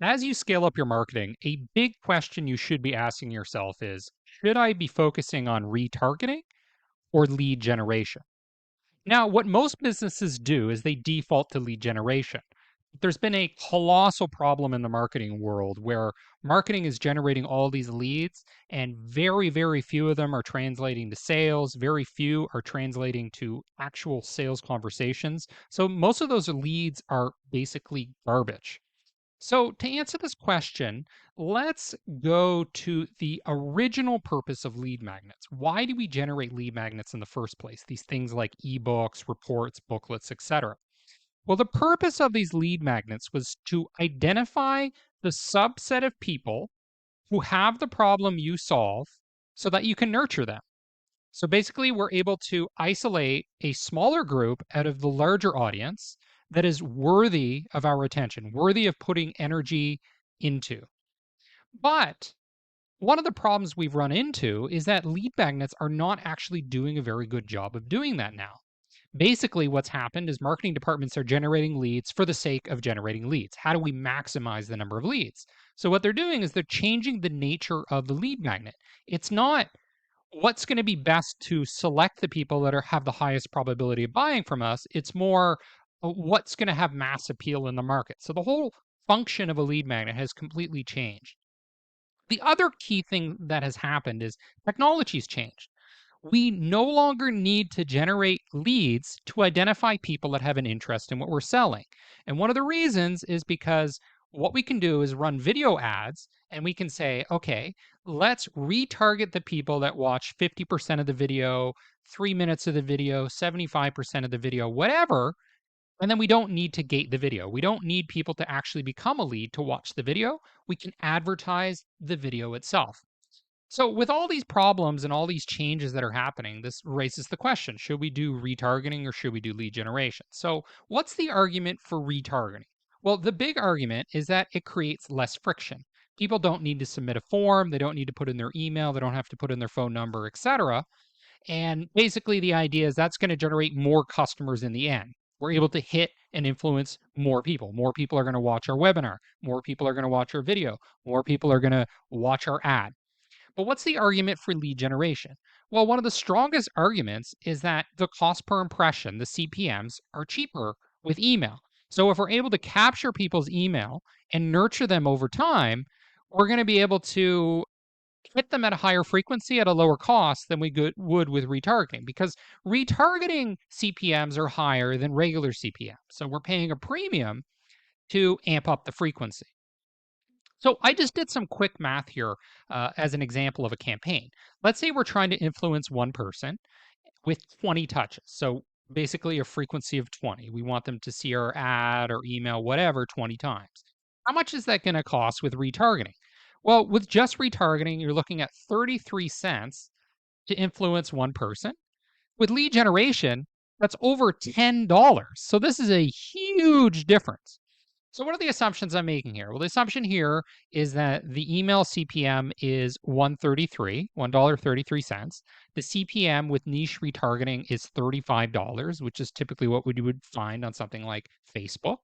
As you scale up your marketing, a big question you should be asking yourself is, should I be focusing on retargeting or lead generation? Now, what most businesses do is they default to lead generation. There's been a colossal problem in the marketing world where marketing is generating all these leads, and very, very few of them are translating to sales. Very few are translating to actual sales conversations. So, most of those leads are basically garbage. So, to answer this question, let's go to the original purpose of lead magnets. Why do we generate lead magnets in the first place? These things like ebooks, reports, booklets, etc. Well, the purpose of these lead magnets was to identify the subset of people who have the problem you solve so that you can nurture them. So basically, we're able to isolate a smaller group out of the larger audience that is worthy of our attention, worthy of putting energy into. But one of the problems we've run into is that lead magnets are not actually doing a very good job of doing that now. Basically, what's happened is marketing departments are generating leads for the sake of generating leads. How do we maximize the number of leads? So, what they're doing is they're changing the nature of the lead magnet. It's not what's going to be best to select the people that have the highest probability of buying from us. It's more what's going to have mass appeal in the market. So the whole function of a lead magnet has completely changed. The other key thing that has happened is technology's changed. We no longer need to generate leads to identify people that have an interest in what we're selling. And one of the reasons is because what we can do is run video ads and we can say, okay, let's retarget the people that watch 50% of the video, 3 minutes of the video, 75% of the video, whatever. And then we don't need to gate the video. We don't need people to actually become a lead to watch the video. We can advertise the video itself. So, with all these problems and all these changes that are happening, this raises the question, should we do retargeting or should we do lead generation? So, what's the argument for retargeting? Well, the big argument is that it creates less friction. People don't need to submit a form, they don't need to put in their email, they don't have to put in their phone number, etc. And basically, the idea is that's going to generate more customers in the end. We're able to hit and influence more people. More people are going to watch our webinar. More people are going to watch our video. More people are going to watch our ad. But what's the argument for lead generation? Well, one of the strongest arguments is that the cost per impression, the CPMs, are cheaper with email. So if we're able to capture people's email and nurture them over time, we're going to be able to hit them at a higher frequency at a lower cost than we would with retargeting, because retargeting CPMs are higher than regular CPMs. So we're paying a premium to amp up the frequency. So I just did some quick math here as an example of a campaign. Let's say we're trying to influence one person with 20 touches. So basically a frequency of 20. We want them to see our ad or email, whatever, 20 times. How much is that going to cost with retargeting? Well, with just retargeting, you're looking at 33 cents to influence one person. With lead generation, that's over $10. So this is a huge difference. So what are the assumptions I'm making here? Well, the assumption here is that the email CPM is $1.33. The CPM with niche retargeting is $35, which is typically what we would find on something like Facebook.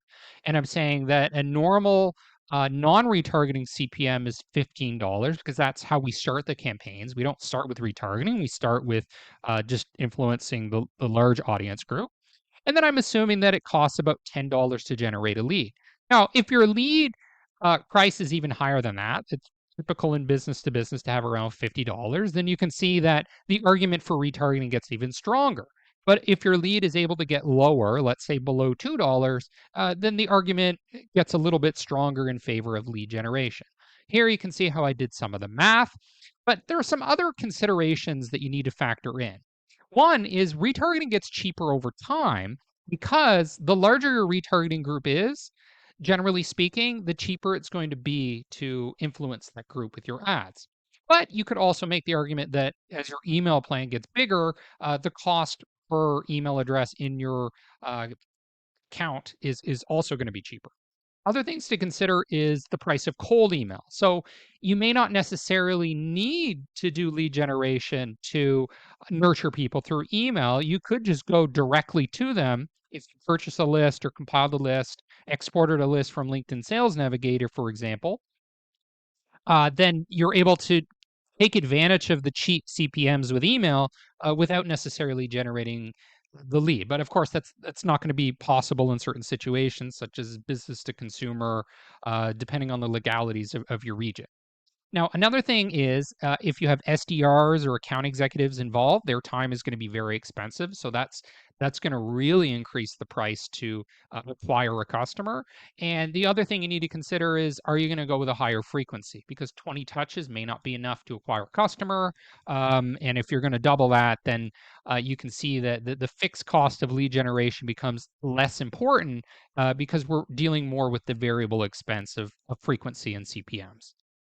And I'm saying that a normal non-retargeting CPM is $15 because that's how we start the campaigns. We don't start with retargeting. We start with just influencing the large audience group. And then I'm assuming that it costs about $10 to generate a lead. Now, if your lead price is even higher than that, it's typical in business to business to have around $50, then you can see that the argument for retargeting gets even stronger. But if your lead is able to get lower, let's say below $2, then the argument gets a little bit stronger in favor of lead generation. Here you can see how I did some of the math, but there are some other considerations that you need to factor in. One is retargeting gets cheaper over time because the larger your retargeting group is, generally speaking, the cheaper it's going to be to influence that group with your ads. But you could also make the argument that as your email plan gets bigger, the cost per email address in your count is also going to be cheaper. Other things to consider is the price of cold email. So you may not necessarily need to do lead generation to nurture people through email. You could just go directly to them if you purchase a list or compiled a list, exported a list from LinkedIn Sales Navigator, for example, then you're able to take advantage of the cheap CPMs with email without necessarily generating the lead. But of course, that's not going to be possible in certain situations, such as business to consumer, depending on the legalities of your region. Now, another thing is if you have SDRs or account executives involved, their time is going to be very expensive. So that's going to really increase the price to acquire a customer. And the other thing you need to consider is, are you going to go with a higher frequency? Because 20 touches may not be enough to acquire a customer. And if you're going to double that, then you can see that the fixed cost of lead generation becomes less important because we're dealing more with the variable expense of frequency and CPMs.